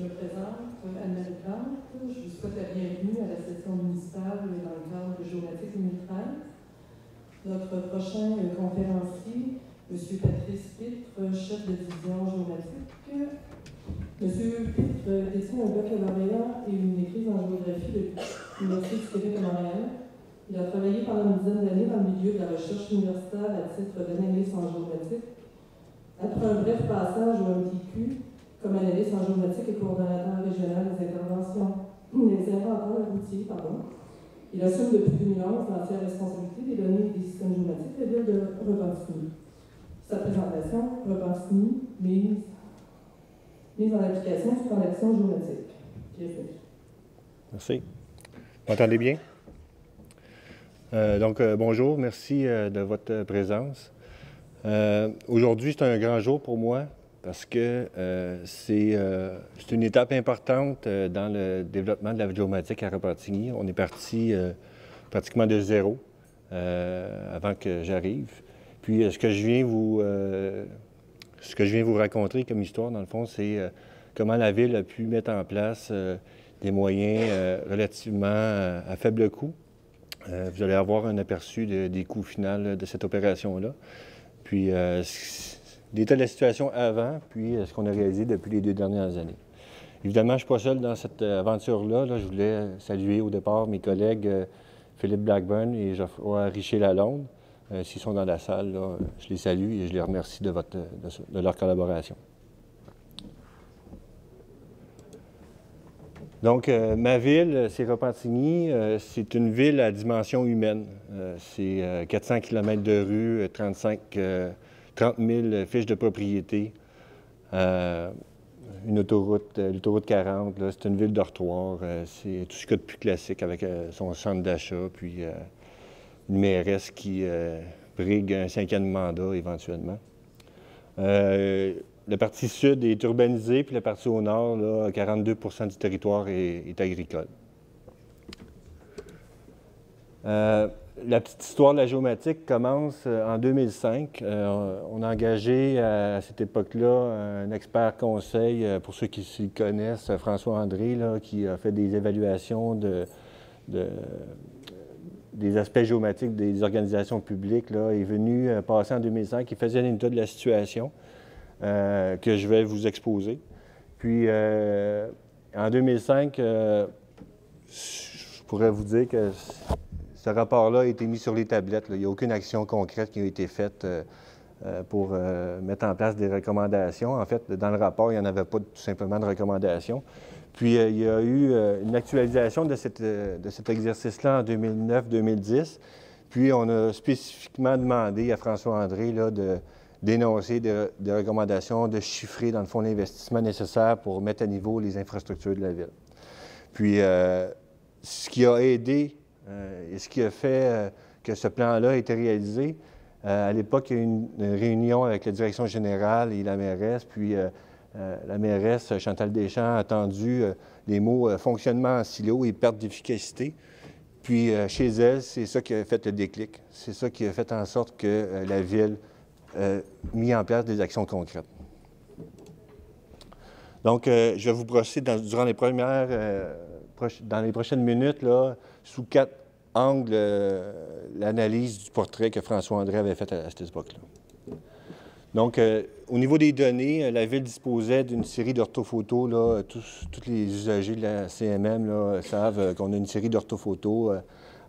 Je me présente, Anne-Marie Plante. Je vous souhaite la bienvenue à la session municipale dans le cadre de Géomatique 2013. Notre prochain conférencier, M. Patrice Pitre, chef de division géomatique. M. Pitre détient un baccalauréat et une maîtrise en géographie de l'Université du Québec à Montréal. Il a travaillé pendant une dizaine d'années dans le milieu de la recherche universitaire à titre d'analyste en géomatique. Après un bref passage au MTQ, comme analyste en géomatique et coordonnateur régional des inventaires routiers, il assume depuis 2011 l'entière responsabilité des données et des systèmes géomatiques de la ville de Repentigny. Sa présentation, Repentigny, mise en application du plan d'action géomatique. Bienvenue. Merci. Vous m'entendez bien? Bonjour, merci de votre présence. Aujourd'hui, c'est un grand jour pour moi parce que c'est une étape importante dans le développement de la géomatique à Repentigny. On est parti pratiquement de zéro avant que j'arrive. Puis ce que je viens vous raconter comme histoire, dans le fond, c'est comment la Ville a pu mettre en place des moyens relativement à faible coût. Vous allez avoir un aperçu des coûts finaux de cette opération-là. Puis l'état de la situation avant, puis ce qu'on a réalisé depuis les 2 dernières années. Évidemment, je ne suis pas seul dans cette aventure-là. Je voulais saluer au départ mes collègues Philippe Blackburn et Geoffroy Richer-Lalonde. S'ils sont dans la salle, là, je les salue et je les remercie de leur collaboration. Donc, ma ville, c'est Repentigny. C'est une ville à dimension humaine. C'est 400 km de rue, 30 000 fiches de propriété, une autoroute, l'autoroute 40. C'est une ville dortoir. C'est tout ce qu'il y a de plus classique avec son centre d'achat, puis une mairesse qui brigue un 5e mandat éventuellement. La partie sud est urbanisée, puis la partie au nord, là, 42 du territoire est agricole. La petite histoire de la géomatique commence en 2005. On a engagé à cette époque-là un expert conseil, pour ceux qui s'y connaissent, François André, là, qui a fait des évaluations des aspects géomatiques des organisations publiques. Là, est venu passer en 2005. Il faisait un état de la situation que je vais vous exposer. Puis, en 2005, je pourrais vous dire que ce rapport-là a été mis sur les tablettes. Là. Il n'y a aucune action concrète qui a été faite pour mettre en place des recommandations. En fait, dans le rapport, il n'y en avait pas tout simplement de recommandations. Puis, il y a eu une actualisation de cet exercice-là en 2009-2010. Puis, on a spécifiquement demandé à François André là, d'énoncer des recommandations, de chiffrer, dans le fond, l'investissement nécessaire pour mettre à niveau les infrastructures de la ville. Puis, ce qui a aidé et ce qui a fait que ce plan-là a été réalisé, à l'époque, il y a eu une réunion avec la direction générale et la mairesse, puis la mairesse Chantal Deschamps a entendu les mots fonctionnement en silo et perte d'efficacité. Puis, chez elle, c'est ça qui a fait le déclic. C'est ça qui a fait en sorte que la ville mis en place des actions concrètes. Donc, je vais vous brosser durant les dans les prochaines minutes, là, sous 4 angles, l'analyse du portrait que François André avait fait à cette époque-là. Donc, au niveau des données, la Ville disposait d'une série d'orthophotos. Là, tous les usagers de la CMM là, savent qu'on a une série d'orthophotos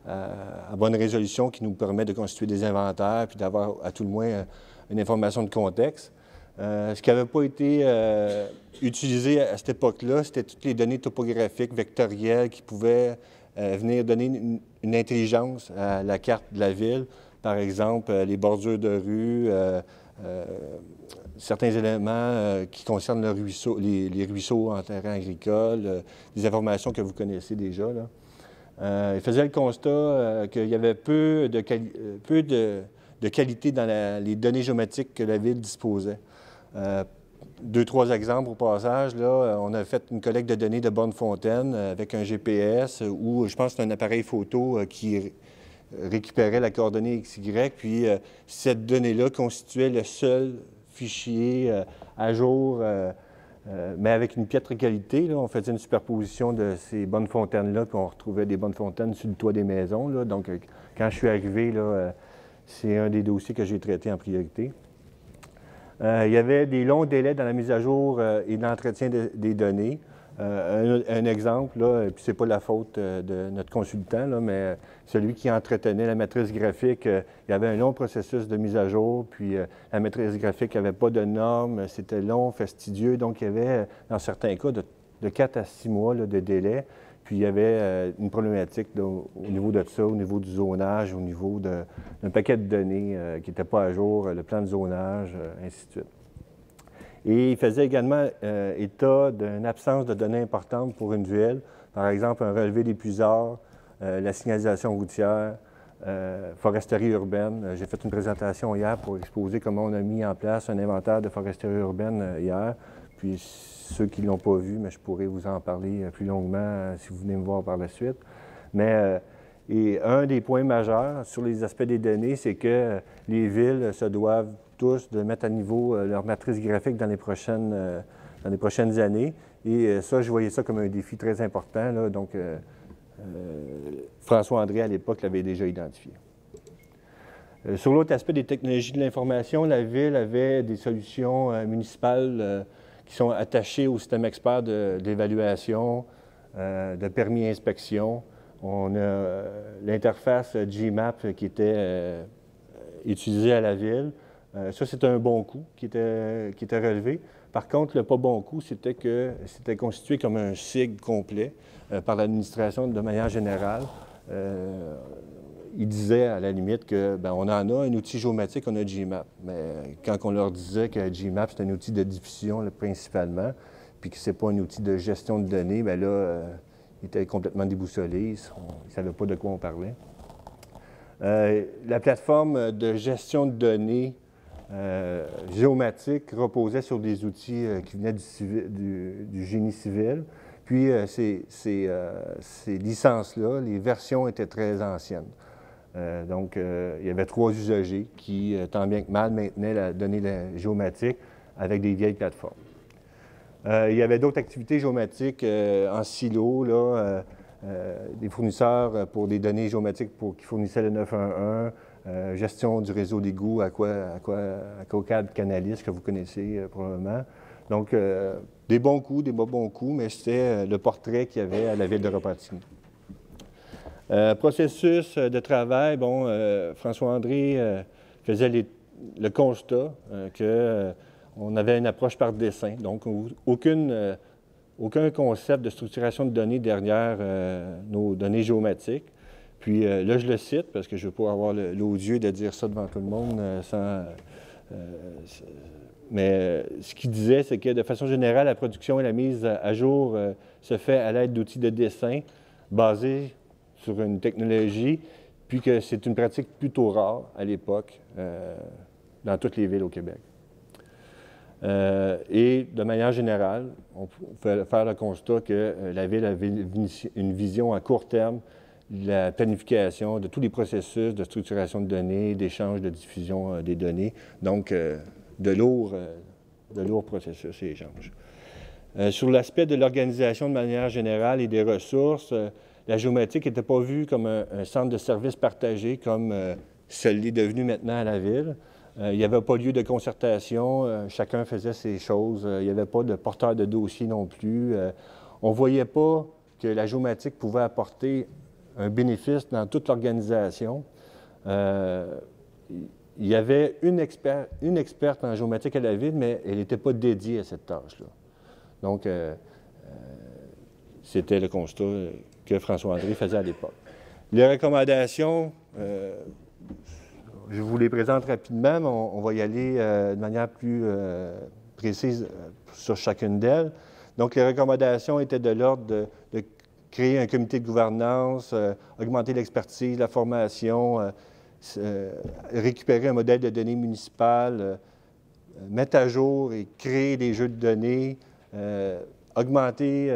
à bonne résolution qui nous permet de constituer des inventaires puis d'avoir à tout le moins une information de contexte. Ce qui n'avait pas été utilisé à cette époque-là, c'était toutes les données topographiques, vectorielles qui pouvaient venir donner une intelligence à la carte de la ville. Par exemple, les bordures de rue, certains éléments qui concernent le ruisseau, les ruisseaux en terrain agricole, des informations que vous connaissez déjà, là. Il faisait le constat qu'il y avait peu de qualité dans les données géomatiques que la Ville disposait. 2, 3 exemples au passage. Là, on a fait une collecte de données de Bonnefontaine avec un GPS où je pense que c'est un appareil photo qui récupérait la coordonnée XY, puis cette donnée-là constituait le seul fichier à jour mais avec une piètre qualité. Là, on faisait une superposition de ces bonnes fontaines-là, puis on retrouvait des bonnes fontaines sur le toit des maisons. Là. Donc, quand je suis arrivé, là, c'est un des dossiers que j'ai traité en priorité. Il y avait des longs délais dans la mise à jour et l'entretien des données. Un exemple, là, puis c'est pas la faute de notre consultant, là, mais celui qui entretenait la matrice graphique, il y avait un long processus de mise à jour, puis la matrice graphique n'avait pas de normes, c'était long, fastidieux, donc il y avait, dans certains cas, de 4 à 6 mois là, de délai, puis il y avait une problématique là, au niveau de ça, au niveau du zonage, au niveau d'un paquet de données qui n'était pas à jour, le plan de zonage, ainsi de suite. Et il faisait également état d'une absence de données importantes pour une ville, par exemple un relevé des puisards, la signalisation routière, foresterie urbaine. J'ai fait une présentation hier pour exposer comment on a mis en place un inventaire de foresterie urbaine hier. Puis ceux qui ne l'ont pas vu, mais je pourrais vous en parler plus longuement si vous venez me voir par la suite. Mais et un des points majeurs sur les aspects des données, c'est que les villes se doivent tous de mettre à niveau leur matrice graphique dans les prochaines années. Et ça, je voyais ça comme un défi très important. Là. Donc, François-André, à l'époque, l'avait déjà identifié. Sur l'autre aspect des technologies de l'information, la Ville avait des solutions municipales qui sont attachées au système expert d'évaluation, de permis inspection. On a l'interface GMAP qui était utilisée à la Ville. Ça, c'est un bon coup qui était relevé. Par contre, le pas bon coup, c'était que c'était constitué comme un SIG complet par l'administration de manière générale. Ils disaient à la limite que bien, on en a un outil géomatique, on a GMAP. Mais quand on leur disait que GMAP, c'est un outil de diffusion là, principalement, puis que ce n'est pas un outil de gestion de données, bien là, ils étaient complètement déboussolés, ils ne savaient pas de quoi on parlait. La plateforme de gestion de données géomatique reposait sur des outils qui venaient du génie civil. Puis ces licences-là, les versions étaient très anciennes. Donc, il y avait 3 usagers qui, tant bien que mal, maintenaient la donnée géomatique avec des vieilles plateformes. Il y avait d'autres activités géomatiques en silo, là, des fournisseurs pour des données géomatiques qui fournissaient le 911, gestion du réseau d'égout, Aquacad Canalis, que vous connaissez probablement. Donc, des bons coups, des pas bons coups, mais c'était le portrait qu'il y avait à la ville de Repentigny. Processus de travail, bon, François-André faisait le constat qu'on avait une approche par dessin, donc aucun concept de structuration de données derrière nos données géomatiques. Puis là, je le cite parce que je ne veux pas avoir l'odieux de dire ça devant tout le monde mais ce qu'il disait, c'est que de façon générale, la production et la mise à jour se fait à l'aide d'outils de dessin basés sur une technologie, puis que c'est une pratique plutôt rare à l'époque dans toutes les villes au Québec. Et de manière générale, on peut faire le constat que la Ville avait une vision à court terme de la planification de tous les processus de structuration de données, d'échange, de diffusion des données, donc de lourds processus et échanges. Sur l'aspect de l'organisation de manière générale et des ressources, la géomatique n'était pas vue comme un centre de services partagé comme ce l'est devenu maintenant à la Ville. Il n'y avait pas lieu de concertation, chacun faisait ses choses, il n'y avait pas de porteur de dossier non plus. On ne voyait pas que la géomatique pouvait apporter un bénéfice dans toute l'organisation. Il y avait une experte en géomatique à la Ville, mais elle n'était pas dédiée à cette tâche-là. Donc, c'était le constat que François-André faisait à l'époque. Les recommandations, je vous les présente rapidement, mais on va y aller de manière plus précise sur chacune d'elles. Donc, les recommandations étaient de l'ordre de créer un comité de gouvernance, augmenter l'expertise, la formation, récupérer un modèle de données municipales, mettre à jour et créer des jeux de données, augmenter,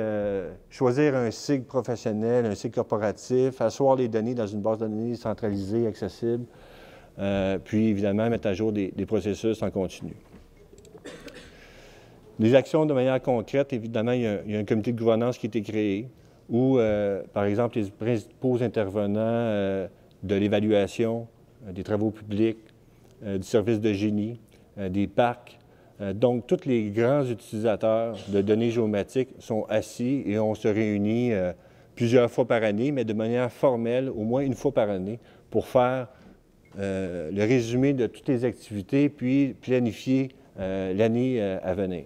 choisir un SIG professionnel, un SIG corporatif, asseoir les données dans une base de données centralisée, accessible, puis évidemment mettre à jour des processus en continu. Des actions de manière concrète, évidemment, il y a un comité de gouvernance qui a été créé où, par exemple, les principaux intervenants de l'évaluation, des travaux publics, du service de génie, des parcs, donc tous les grands utilisateurs de données géomatiques sont assis et on se réunit plusieurs fois par année, mais de manière formelle, au moins une fois par année, pour faire le résumé de toutes les activités, puis planifier l'année à venir.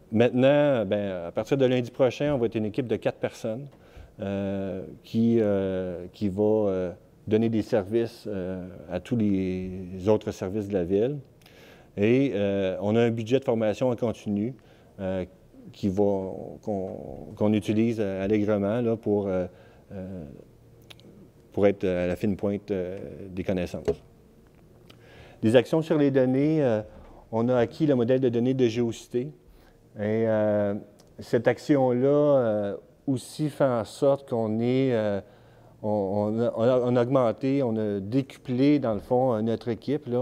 Maintenant, à partir de lundi prochain, on va être une équipe de 4 personnes qui va donner des services à tous les autres services de la Ville. Et on a un budget de formation en continu qu'on utilise allègrement là, pour être à la fine pointe des connaissances. Des actions sur les données, on a acquis le modèle de données de Géocité. Et cette action-là aussi fait en sorte qu'on on a augmenté, on a décuplé, dans le fond, notre équipe. Là.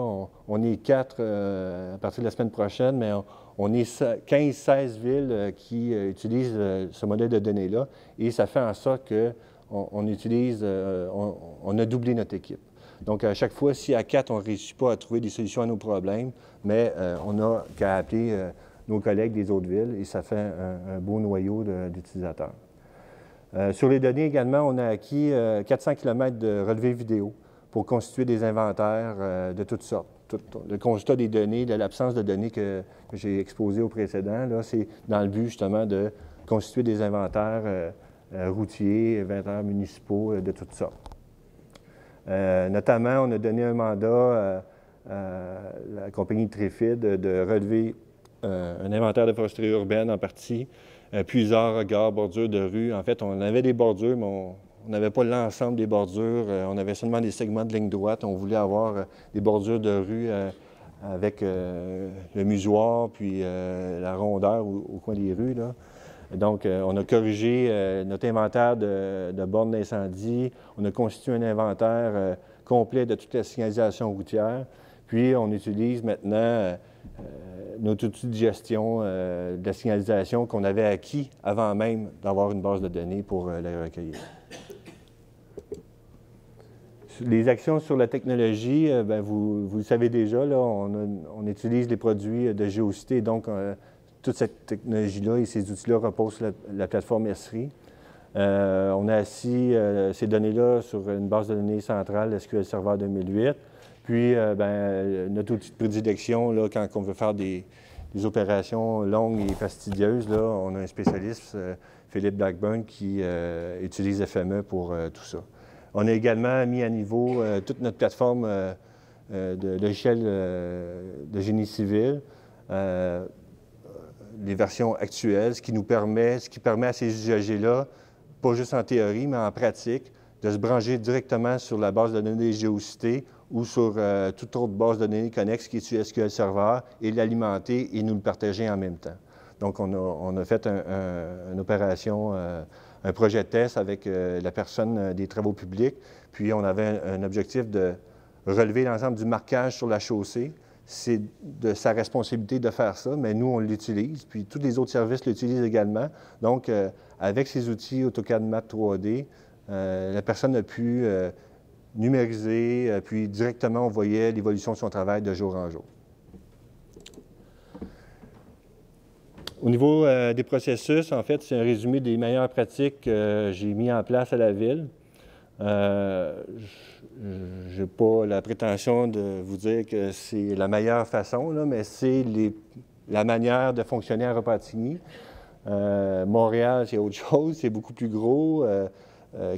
On est 4 à partir de la semaine prochaine, mais on est 15-16 villes qui utilisent ce modèle de données-là. Et ça fait en sorte qu'on a doublé notre équipe. Donc, à chaque fois, si à 4, on ne réussit pas à trouver des solutions à nos problèmes, mais on n'a qu'à appeler nos collègues des autres villes et ça fait un beau noyau d'utilisateurs. Sur les données également, on a acquis 400 km de relevés vidéo pour constituer des inventaires de toutes sortes. Le constat des données, de l'absence de données que j'ai exposé au précédent, c'est dans le but justement de constituer des inventaires routiers, inventaires municipaux de toutes sortes. Notamment, on a donné un mandat à la compagnie Trifid de relever un inventaire de foresterie urbaine en partie, plusieurs regards, bordures de rue. En fait, on avait des bordures, mais on n'avait pas l'ensemble des bordures. On avait seulement des segments de ligne droite. On voulait avoir des bordures de rue avec le musoir, puis la rondeur au coin des rues, là. Donc, on a corrigé notre inventaire de bornes d'incendie. On a constitué un inventaire complet de toute la signalisation routière. Puis, on utilise maintenant notre outil de gestion de la signalisation qu'on avait acquis avant même d'avoir une base de données pour la recueillir. Les actions sur la technologie, vous le savez déjà, là, on utilise les produits de Géocité, donc toute cette technologie-là et ces outils-là reposent sur la plateforme Esri. On a assis ces données-là sur une base de données centrale, SQL Server 2008. Puis, notre outil de prédilection, là, quand on veut faire des opérations longues et fastidieuses, là, on a un spécialiste, Philippe Blackburn, qui utilise FME pour tout ça. On a également mis à niveau toute notre plateforme de logiciels de génie civil, les versions actuelles, ce qui permet à ces usagers-là, pas juste en théorie, mais en pratique, de se brancher directement sur la base de données Géocité ou sur toute autre base de données connexe qui est sur SQL Server et l'alimenter et nous le partager en même temps. Donc, on a fait une opération, un projet de test avec la personne des travaux publics, puis on avait un objectif de relever l'ensemble du marquage sur la chaussée. C'est de sa responsabilité de faire ça, mais nous, on l'utilise, puis tous les autres services l'utilisent également. Donc, avec ces outils AutoCAD Map 3D, la personne a pu numériser, puis directement, on voyait l'évolution de son travail de jour en jour. Au niveau des processus, en fait, c'est un résumé des meilleures pratiques que j'ai mis en place à la Ville. Je n'ai pas la prétention de vous dire que c'est la meilleure façon, là, mais c'est la manière de fonctionner à Repentigny. Montréal, c'est autre chose, c'est beaucoup plus gros.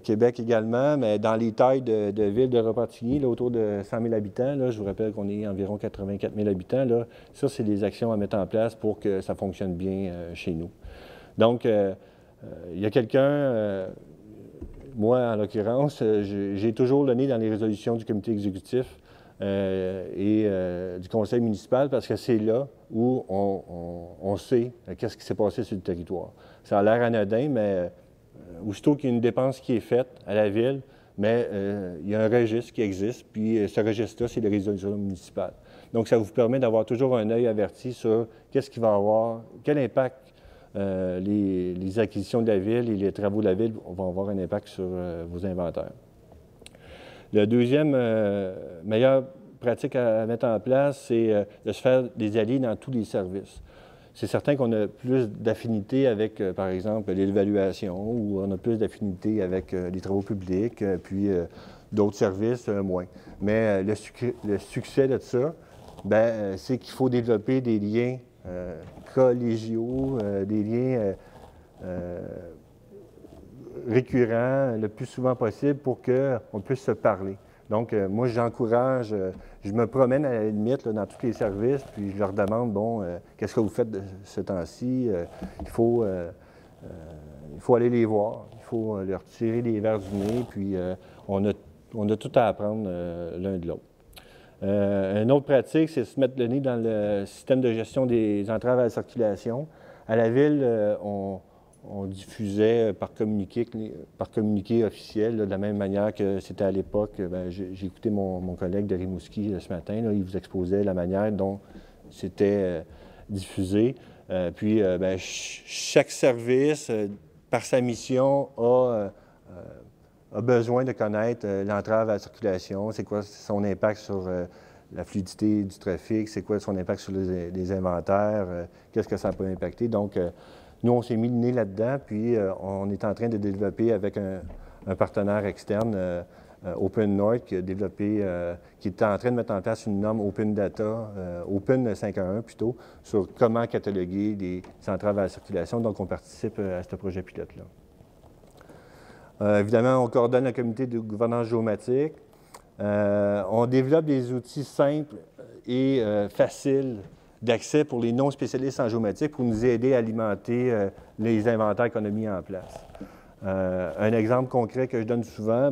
Québec également, mais dans les tailles de ville de Repentigny, là, autour de 100 000 habitants, là, je vous rappelle qu'on est environ 84 000 habitants, là, ça, c'est des actions à mettre en place pour que ça fonctionne bien chez nous. Donc, il y a quelqu'un, moi en l'occurrence, j'ai toujours le nez dans les résolutions du comité exécutif et du conseil municipal parce que c'est là où on sait qu'est-ce qui s'est passé sur le territoire. Ça a l'air anodin, mais aussitôt qu'il y a une dépense qui est faite à la Ville, mais il y a un registre qui existe, puis ce registre-là, c'est les résolutions municipales. Donc, ça vous permet d'avoir toujours un œil averti sur qu'est-ce qui va avoir, quel impact les acquisitions de la ville et les travaux de la ville vont avoir un impact sur vos inventaires. La deuxième meilleure pratique à mettre en place, c'est de se faire des alliés dans tous les services. C'est certain qu'on a plus d'affinité avec, par exemple, l'évaluation, ou on a plus d'affinité avec les travaux publics, puis d'autres services, moins. Mais le succès de ça, c'est qu'il faut développer des liens collégiaux, des liens récurrents le plus souvent possible pour qu'on puisse se parler. Donc, moi, j'encourage, je me promène à la limite là, dans tous les services, puis je leur demande, bon, qu'est-ce que vous faites de ce temps-ci? Il faut aller les voir, il faut leur tirer les verres du nez, puis on a tout à apprendre l'un de l'autre. Une autre pratique, c'est de se mettre le nez dans le système de gestion des entraves à la circulation. À la ville, on diffusait par communiqué officiel, là, de la même manière que c'était à l'époque. J'ai écouté mon collègue de Rimouski ce matin, là, il vous exposait la manière dont c'était diffusé. Puis, chaque service, par sa mission, a besoin de connaître l'entrave à la circulation, c'est quoi son impact sur la fluidité du trafic, c'est quoi son impact sur les inventaires, qu'est-ce que ça peut impacter. Donc, nous, on s'est mis le nez là-dedans, puis on est en train de développer avec un partenaire externe, Open North, qui est en train de mettre en place une norme Open Data, Open 5.1 plutôt, sur comment cataloguer les entraves à la circulation. Donc, on participe à ce projet pilote-là. Évidemment, on coordonne la communauté de gouvernance géomatique. On développe des outils simples et faciles d'accès pour les non-spécialistes en géomatique pour nous aider à alimenter les inventaires qu'on a mis en place. Un exemple concret que je donne souvent,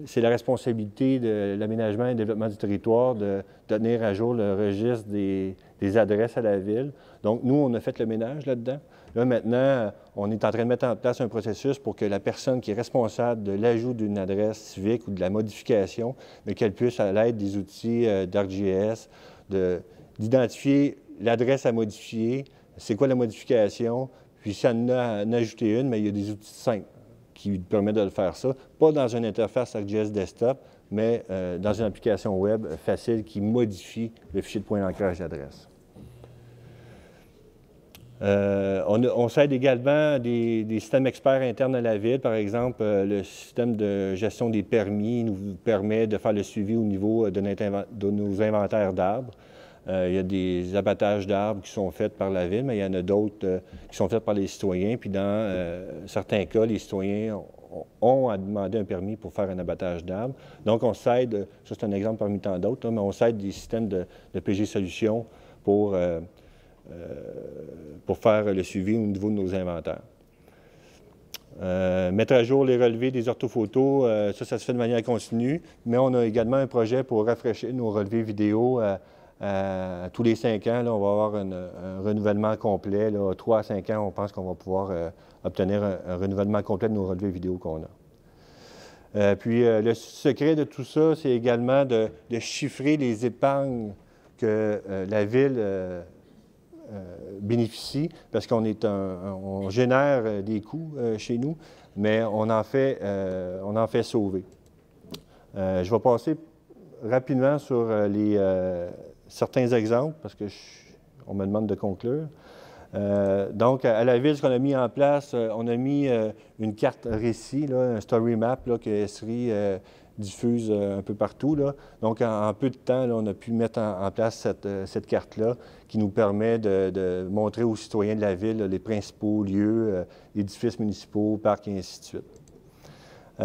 c'est la responsabilité de l'aménagement et du développement du territoire de tenir à jour le registre des adresses à la ville. Donc, nous, on a fait le ménage là-dedans. Là, maintenant, on est en train de mettre en place un processus pour que la personne qui est responsable de l'ajout d'une adresse civique ou de la modification, mais qu'elle puisse, à l'aide des outils d'ArcGIS, d'identifier l'adresse à modifier, c'est quoi la modification, puis si elle en a ajouté une, mais il y a des outils simples qui lui permettent de le faire ça, pas dans une interface ArcGIS desktop, mais dans une application web facile qui modifie le fichier de point d'ancrage d'adresse. On s'aide également des systèmes experts internes à la ville. Par exemple, le système de gestion des permis nous permet de faire le suivi au niveau de nos inventaires d'arbres. Il y a des abattages d'arbres qui sont faits par la ville, mais il y en a d'autres qui sont faits par les citoyens. Puis dans certains cas, les citoyens ont à demander un permis pour faire un abattage d'arbres. Donc, on s'aide, ça c'est un exemple parmi tant d'autres, mais on s'aide des systèmes de PG Solutions pour faire le suivi au niveau de nos inventaires. Mettre à jour les relevés des orthophotos, ça se fait de manière continue, mais on a également un projet pour rafraîchir nos relevés vidéo tous les 5 ans. Là, on va avoir un renouvellement complet. Là, 3 à 5 ans, on pense qu'on va pouvoir obtenir un renouvellement complet de nos relevés vidéo qu'on a. Puis le secret de tout ça, c'est également de chiffrer les épargnes que la ville bénéficie, parce on génère des coûts chez nous, mais on en fait sauver. Je vais passer rapidement sur certains exemples, parce qu'on me demande de conclure. Donc, à la ville, ce qu'on a mis en place, on a mis une carte récit, là, un story map là, que Esri diffuse un peu partout. Là. Donc, en peu de temps, là, on a pu mettre en place cette carte-là qui nous permet de montrer aux citoyens de la ville là, les principaux lieux, édifices municipaux, parcs et ainsi de suite. On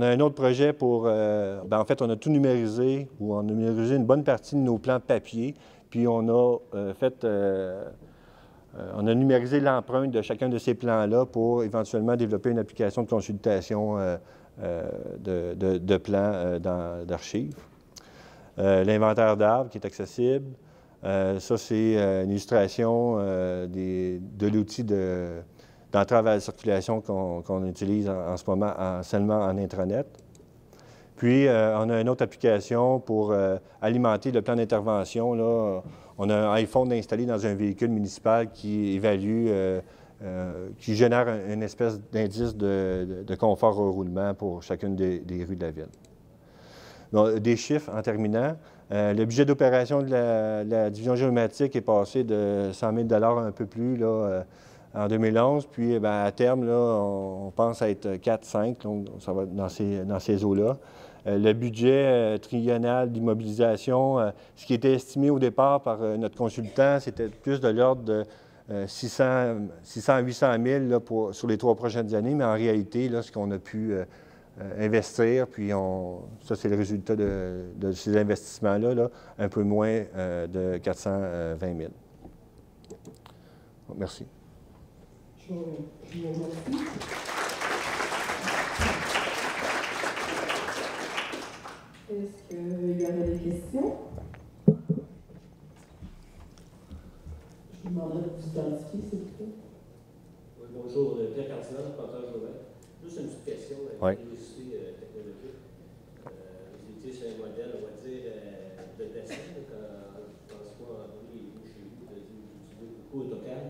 a un autre projet pour... en fait, on a tout numérisé, ou on a numérisé une bonne partie de nos plans papier, puis on a on a numérisé l'empreinte de chacun de ces plans-là pour éventuellement développer une application de consultation de plans d'archives. L'inventaire d'arbres qui est accessible. Ça, c'est une illustration de l'outil d'entrave à la circulation qu'on utilise en ce moment seulement en intranet. Puis, on a une autre application pour alimenter le plan d'intervention. Là, on a un iPhone installé dans un véhicule municipal qui évalue, qui génère une espèce d'indice de confort au roulement pour chacune des rues de la ville. Donc, des chiffres en terminant. Le budget d'opération de la division géomatique est passé de 100 000 $ un peu plus là, en 2011. Puis, bien, à terme, là, on pense à être 4-5, donc ça va être dans ces eaux-là. Le budget triennal d'immobilisation, ce qui était estimé au départ par notre consultant, c'était plus de l'ordre de 600 à 800 000 là, sur les 3 prochaines années, mais en réalité, là, ce qu'on a pu investir, puis ça, c'est le résultat de ces investissements-là, là, un peu moins de 420 000. Merci. Je vous remercie. Est-ce qu'il y aurait des questions? Je vous demanderai de vous identifier, s'il vous plaît. Oui, bonjour, Pierre Cardinal, porteur Joël. Juste une petite question avec l'université technologique. Vous étiez sur un modèle, on va dire, de dessin, quand François-Henri est venu chez vous, vous avez utilisé beaucoup AutoCAD.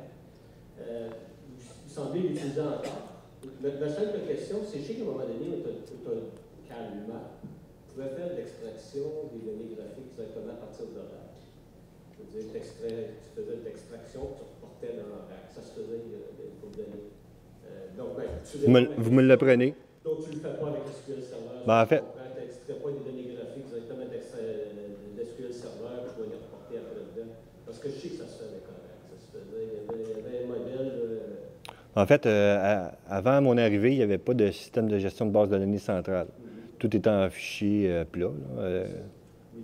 Vous semblez l'utiliser encore. Ma simple question, c'est chez qu'à un moment donné, AutoCAD lui-même pouvait faire de l'extraction des données graphiques directement à partir de l'ORAC. Je veux dire, tu faisais de l'extraction, tu reportais dans l'ORAC. Ça se faisait pour donner. Donc, ben, vous me l'apprenez. Donc, tu ne le fais pas avec SQL Server. Ben, en fait, tu n'extrais pas des données graphiques directement d'SQL Server, tu vas les reporter après dedans. Parce que je sais que ça se fait avec ORAC. Ça se faisait, il y avait un modèle. En fait, avant mon arrivée, il n'y avait pas de système de gestion de base de données centrale. Tout était en fichier plat. Mais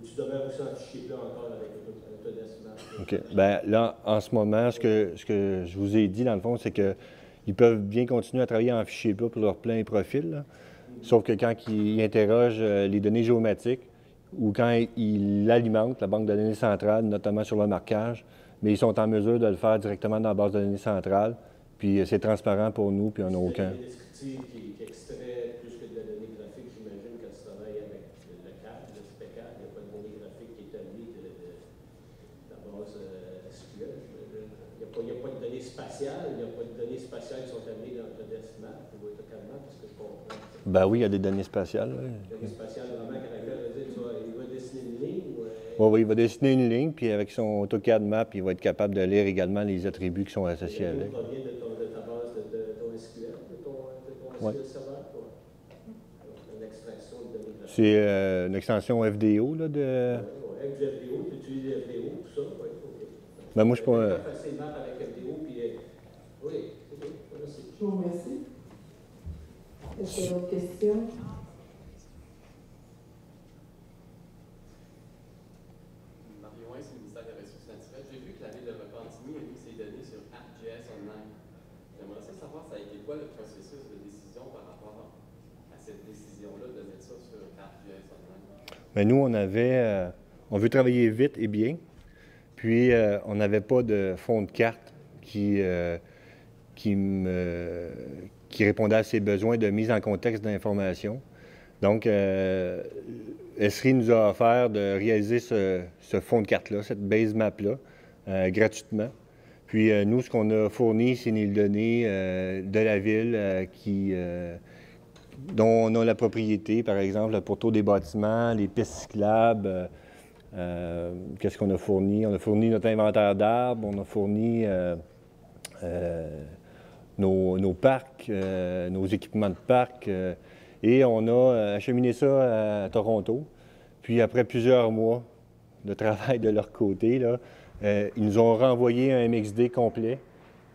tu demeures aussi en fichier plat encore avec Autodesk Map. OK. Bien, là, en ce moment, ce que je vous ai dit, dans le fond, c'est qu'ils peuvent bien continuer à travailler en fichier plat pour leur plein et profil. Là. Sauf que quand ils interrogent les données géomatiques ou quand ils alimentent la banque de données centrale, notamment sur le marquage, mais ils sont en mesure de le faire directement dans la base de données centrale. Puis c'est transparent pour nous, puis on n'a aucun. Il y a des descriptifs qui extraient plus que de la donnée graphique, j'imagine, quand tu travailles avec le CAD, le SPCAD, il n'y a pas de donnée graphique qui est établie de la base SQL. Il n'y a pas de données spatiales, il n'y a pas de données spatiales qui sont établies dans Autodesk Map ou AutoCAD Map, parce que je comprends. Ben oui, il y a des données spatiales. Oui. Données spatiales, vraiment, caractère, il va dessiner une ligne ou. Oui, il va dessiner une ligne, puis avec son AutoCAD Map, il va être capable de lire également les attributs qui sont associés avec. Ça provient de ta base de ton SQL, de ton SQL Server, une extraction de données graphiques. C'est une extension FDO, là, de... Oui, avec du FDO, tu utilises FDO, tout ça, oui, OK. Ben moi, je suis pas... facilement avec FDO, puis oui, OK, merci. Je vous remercie. Est-ce qu'il y a d'autres questions? J'ai vu que la ville de Repentigny a mis ses données sur ArcGIS Online. J'aimerais savoir, ça a été quoi le processus de décision par rapport à cette décision-là de mettre ça sur ArcGIS Online? Mais nous, on veut travailler vite et bien, puis on n'avait pas de fond de carte qui répondait à ses besoins de mise en contexte d'information. Donc, Esri nous a offert de réaliser ce fond de carte-là, cette base map-là, gratuitement. Puis nous, ce qu'on a fourni, c'est les données de la ville dont on a la propriété, par exemple, le pourtour des bâtiments, les pistes cyclables. Qu'est-ce qu'on a fourni? On a fourni notre inventaire d'arbres, on a fourni nos parcs, nos équipements de parc. Et on a acheminé ça à Toronto. Puis après plusieurs mois de travail de leur côté, là, ils nous ont renvoyé un MXD complet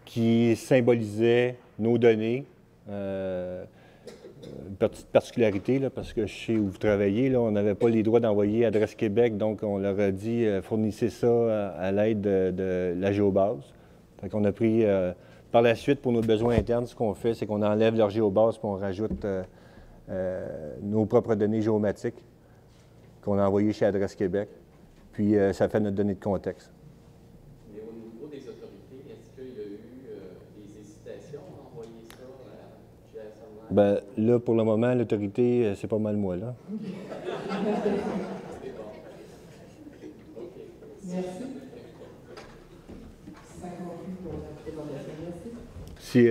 qui symbolisait nos données. Une petite particularité, là, parce que je sais où vous travaillez, là, on n'avait pas les droits d'envoyer Adresse Québec, donc on leur a dit fournissez ça à l'aide de la géobase. Fait qu'on a pris, par la suite, pour nos besoins internes, ce qu'on fait, c'est qu'on enlève leur géobase et on rajoute nos propres données géomatiques qu'on a envoyées chez Adresse Québec. Puis ça fait notre donnée de contexte. Mais au niveau des autorités, est-ce qu'il y a eu des hésitations à envoyer ça à GIS Online? Ben, là, pour le moment, l'autorité, c'est pas mal moi, là. Merci. Ça conclut pour la présentation. Merci. Si,